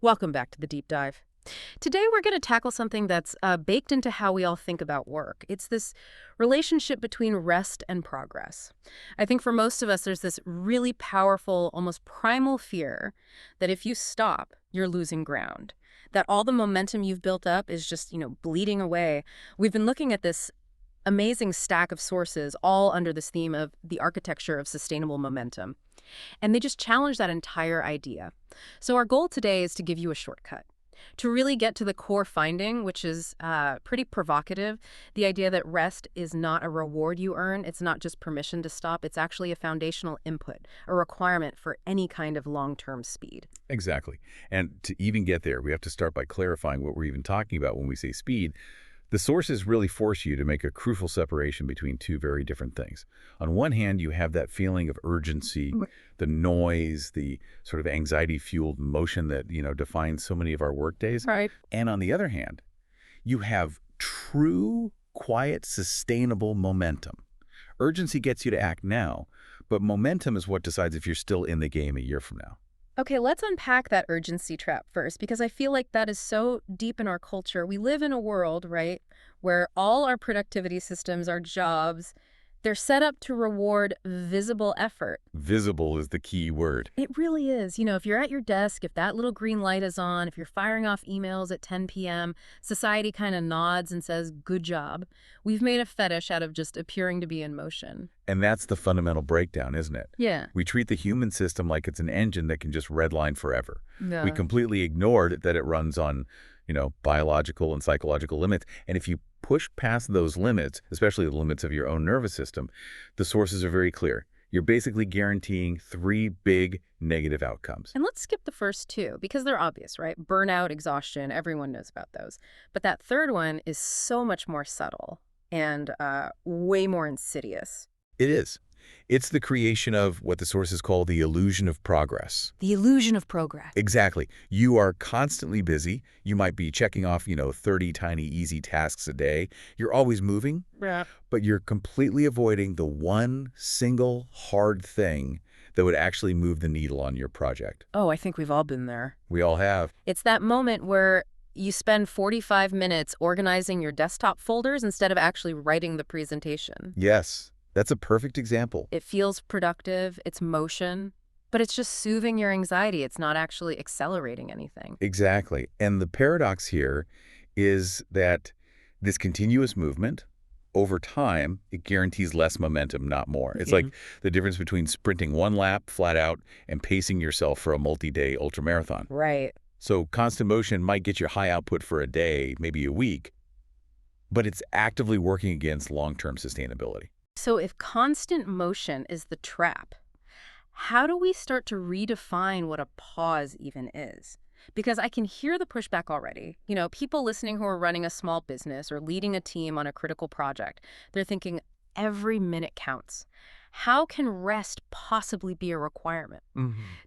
Welcome back to the deep dive. Today we're going to tackle something that's baked into how we all think about work. It's this relationship between rest and progress. I think for most of us there's this really powerful, almost primal fear that if you stop, you're losing ground. That all the momentum you've built up is just, bleeding away. We've been looking at this amazing stack of sources all under this theme of the architecture of sustainable momentum. And they just challenge that entire idea. So our goal today is to give you a shortcut, to really get to the core finding, which is pretty provocative, the idea that rest is not a reward you earn. It's not just permission to stop. It's actually a foundational input, a requirement for any kind of long-term speed. Exactly. And to even get there, we have to start by clarifying what we're even talking about when we say speed. The sources really force you to make a crucial separation between two very different things. On one hand, you have that feeling of urgency, the noise, the sort of anxiety-fueled motion that, defines so many of our workdays. Right. And on the other hand, you have true, quiet, sustainable momentum. Urgency gets you to act now, but momentum is what decides if you're still in the game a year from now. Okay, let's unpack that urgency trap first, because I feel like that is so deep in our culture. We live in a world, right, where all our productivity systems, our jobs, they're set up to reward visible effort. Visible is the key word. It really is. If you're at your desk, if that little green light is on, if you're firing off emails at 10 p.m., society kind of nods and says, good job. We've made a fetish out of just appearing to be in motion. And that's the fundamental breakdown, isn't it? Yeah. We treat the human system like it's an engine that can just redline forever. Yeah. We completely ignored that it runs on, biological and psychological limits. And if you push past those limits, especially the limits of your own nervous system, the sources are very clear. You're basically guaranteeing three big negative outcomes. And let's skip the first two, because they're obvious, right? Burnout, exhaustion, everyone knows about those. But that third one is so much more subtle and way more insidious. It is. It's the creation of what the sources call the illusion of progress. The illusion of progress. Exactly. You are constantly busy. You might be checking off, 30 tiny easy tasks a day. You're always moving, Yeah. but you're completely avoiding the one single hard thing that would actually move the needle on your project. Oh, I think we've all been there. We all have. It's that moment where you spend 45 minutes organizing your desktop folders instead of actually writing the presentation. Yes. That's a perfect example. It feels productive, it's motion, but it's just soothing your anxiety. It's not actually accelerating anything. Exactly. And the paradox here is that this continuous movement, over time, it guarantees less momentum, not more. It's like the difference between sprinting one lap flat out and pacing yourself for a multi-day ultramarathon. Right. So constant motion might get you high output for a day, maybe a week, but it's actively working against long-term sustainability. So if constant motion is the trap, how do we start to redefine what a pause even is? Because I can hear the pushback already. People listening who are running a small business or leading a team on a critical project, they're thinking every minute counts. How can rest possibly be a requirement?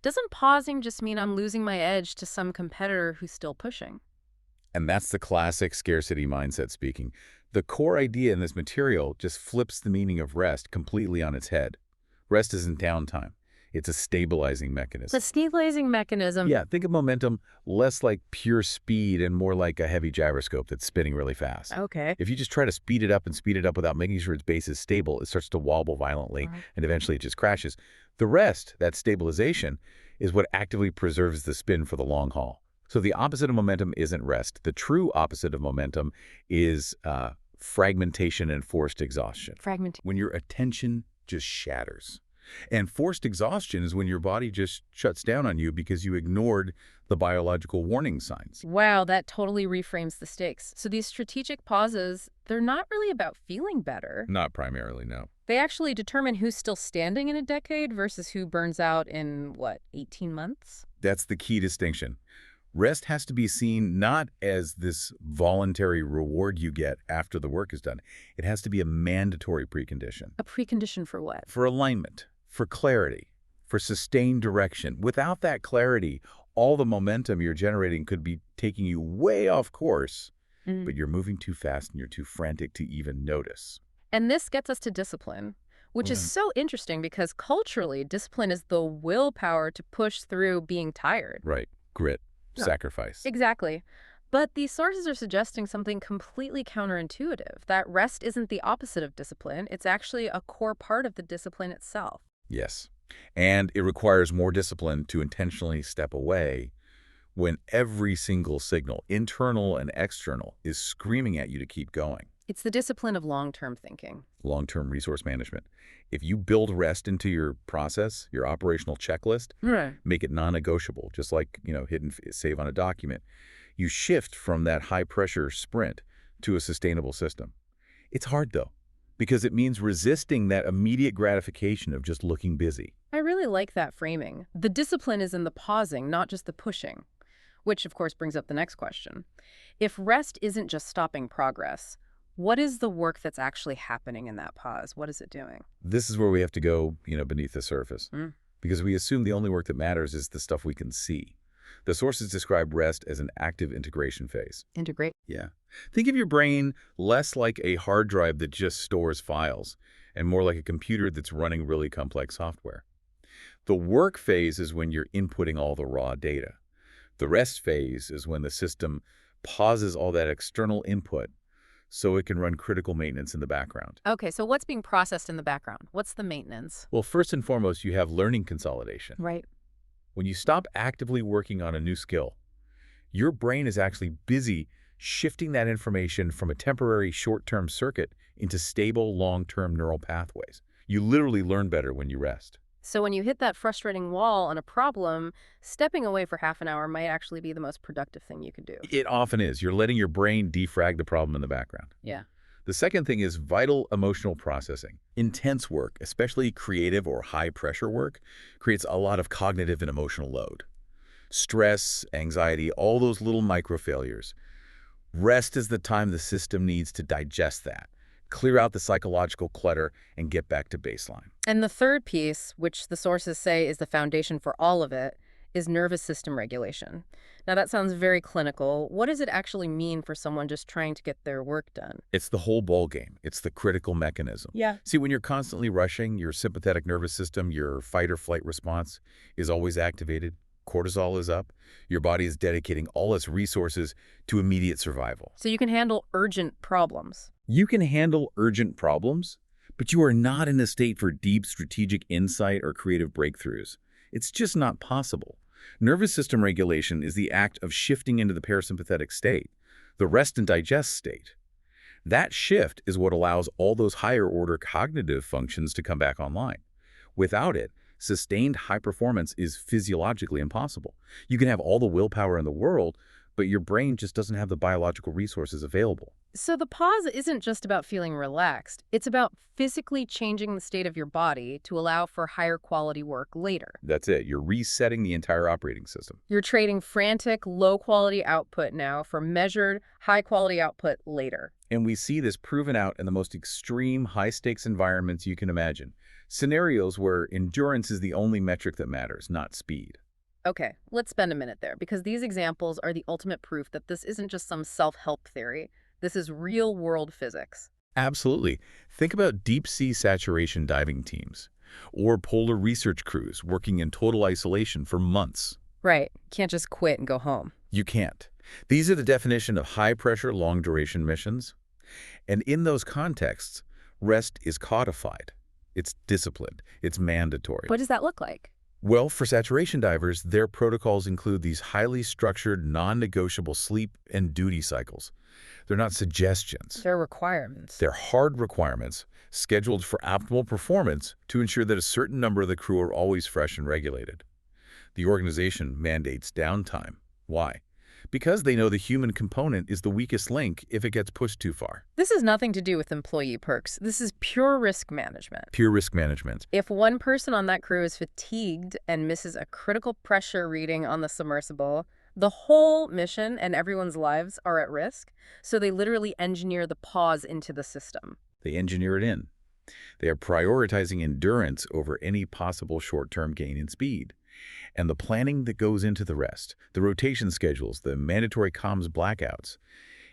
Doesn't pausing just mean I'm losing my edge to some competitor who's still pushing? And that's the classic scarcity mindset speaking. The core idea in this material just flips the meaning of rest completely on its head. Rest isn't downtime. It's a stabilizing mechanism. The stabilizing mechanism. Yeah, think of momentum less like pure speed and more like a heavy gyroscope that's spinning really fast. Okay. If you just try to speed it up without making sure its base is stable, it starts to wobble violently, and eventually it just crashes. The rest, that stabilization, is what actively preserves the spin for the long haul. So the opposite of momentum isn't rest. The true opposite of momentum is fragmentation and forced exhaustion. When your attention just shatters. And forced exhaustion is when your body just shuts down on you because you ignored the biological warning signs. Wow, that totally reframes the stakes. So these strategic pauses, they're not really about feeling better. Not primarily, no. They actually determine who's still standing in a decade versus who burns out in, 18 months? That's the key distinction. Rest has to be seen not as this voluntary reward you get after the work is done. It has to be a mandatory precondition. A precondition for what? For alignment, for clarity, for sustained direction. Without that clarity, all the momentum you're generating could be taking you way off course, but you're moving too fast and you're too frantic to even notice. And this gets us to discipline, which is so interesting because culturally, discipline is the willpower to push through being tired. Right. Grit. No. sacrifice. Exactly. But these sources are suggesting something completely counterintuitive, that rest isn't the opposite of discipline. It's actually a core part of the discipline itself. Yes. And it requires more discipline to intentionally step away when every single signal, internal and external, is screaming at you to keep going. It's the discipline of long-term thinking. Long-term resource management. If you build rest into your process, your operational checklist, Right. make it non-negotiable, just like, hit and save on a document, you shift from that high-pressure sprint to a sustainable system. It's hard, though, because it means resisting that immediate gratification of just looking busy. I really like that framing. The discipline is in the pausing, not just the pushing. Which, of course, brings up the next question. If rest isn't just stopping progress, what is the work that's actually happening in that pause? What is it doing? This is where we have to go, beneath the surface, Mm. because we assume the only work that matters is the stuff we can see. The sources describe rest as an active integration phase. Integrate. Yeah. Think of your brain less like a hard drive that just stores files and more like a computer that's running really complex software. The work phase is when you're inputting all the raw data. The rest phase is when the system pauses all that external input so it can run critical maintenance in the background. Okay, so what's being processed in the background? What's the maintenance? Well, first and foremost, you have learning consolidation. Right. When you stop actively working on a new skill, your brain is actually busy shifting that information from a temporary short-term circuit into stable long-term neural pathways. You literally learn better when you rest. So when you hit that frustrating wall on a problem, stepping away for half an hour might actually be the most productive thing you could do. It often is. You're letting your brain defrag the problem in the background. Yeah. The second thing is vital emotional processing. Intense work, especially creative or high-pressure work, creates a lot of cognitive and emotional load. Stress, anxiety, all those little micro-failures. Rest is the time the system needs to digest that, clear out the psychological clutter, and get back to baseline. And the third piece, which the sources say is the foundation for all of it, is nervous system regulation. Now, that sounds very clinical. What does it actually mean for someone just trying to get their work done? It's the whole ball game. It's the critical mechanism. Yeah. See, when you're constantly rushing, your sympathetic nervous system, your fight or flight response is always activated. Cortisol is up. Your body is dedicating all its resources to immediate survival. So you can handle urgent problems. You can handle urgent problems, but you are not in a state for deep strategic insight or creative breakthroughs. It's just not possible. Nervous system regulation is the act of shifting into the parasympathetic state, the rest and digest state. That shift is what allows all those higher-order cognitive functions to come back online. Without it, sustained high performance is physiologically impossible. You can have all the willpower in the world, but your brain just doesn't have the biological resources available. So the pause isn't just about feeling relaxed. It's about physically changing the state of your body to allow for higher quality work later. That's it. You're resetting the entire operating system. You're trading frantic, low-quality output now for measured, high-quality output later. And we see this proven out in the most extreme, high-stakes environments you can imagine. Scenarios where endurance is the only metric that matters, not speed. Okay, let's spend a minute there, because these examples are the ultimate proof that this isn't just some self-help theory. This is real-world physics. Absolutely. Think about deep-sea saturation diving teams or polar research crews working in total isolation for months. Right. Can't just quit and go home. You can't. These are the definition of high-pressure, long-duration missions. And in those contexts, rest is codified. It's disciplined. It's mandatory. What does that look like? Well, for saturation divers, their protocols include these highly structured, non-negotiable sleep and duty cycles. They're not suggestions. They're requirements. They're hard requirements scheduled for optimal performance to ensure that a certain number of the crew are always fresh and regulated. The organization mandates downtime. Why? Because they know the human component is the weakest link if it gets pushed too far. This has nothing to do with employee perks. This is pure risk management. Pure risk management. If one person on that crew is fatigued and misses a critical pressure reading on the submersible, the whole mission and everyone's lives are at risk, so they literally engineer the pause into the system. They engineer it in. They are prioritizing endurance over any possible short-term gain in speed. And the planning that goes into the rest, the rotation schedules, the mandatory comms blackouts,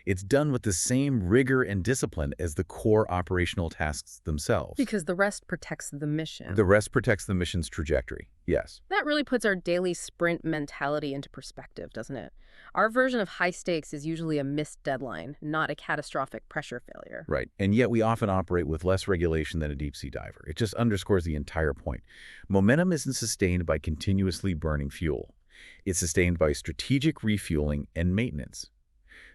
It's done with the same rigor and discipline as the core operational tasks themselves. Because the rest protects the mission. The rest protects the mission's trajectory, yes. That really puts our daily sprint mentality into perspective, doesn't it? Our version of high stakes is usually a missed deadline, not a catastrophic pressure failure. Right, and yet we often operate with less regulation than a deep-sea diver. It just underscores the entire point. Momentum isn't sustained by continuously burning fuel. It's sustained by strategic refueling and maintenance.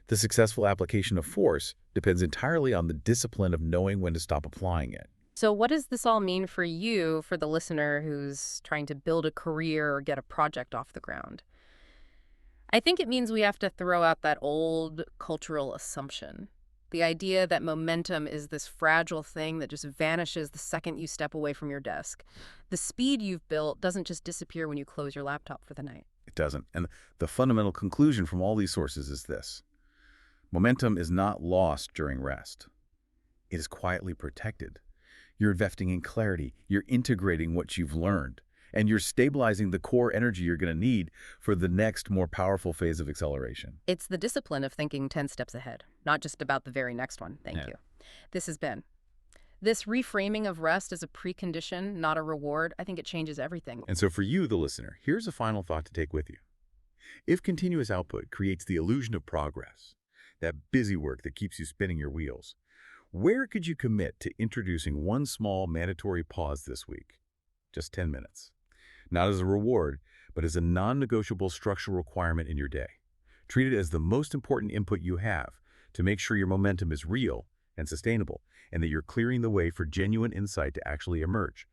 The successful application of force depends entirely on the discipline of knowing when to stop applying it. So what does this all mean for you, for the listener who's trying to build a career or get a project off the ground? I think it means we have to throw out that old cultural assumption. The idea that momentum is this fragile thing that just vanishes the second you step away from your desk. The speed you've built doesn't just disappear when you close your laptop for the night. It doesn't. And the fundamental conclusion from all these sources is this. Momentum is not lost during rest. It is quietly protected. You're investing in clarity. You're integrating what you've learned. And you're stabilizing the core energy you're going to need for the next, more powerful phase of acceleration. It's the discipline of thinking 10 steps ahead, not just about the very next one. Thank you. This has been. This reframing of rest as a precondition, not a reward, I think it changes everything. And so for you, the listener, here's a final thought to take with you. If continuous output creates the illusion of progress, that busy work that keeps you spinning your wheels, where could you commit to introducing one small mandatory pause this week? Just 10 minutes. Not as a reward, but as a non-negotiable structural requirement in your day. Treat it as the most important input you have to make sure your momentum is real and sustainable, and that you're clearing the way for genuine insight to actually emerge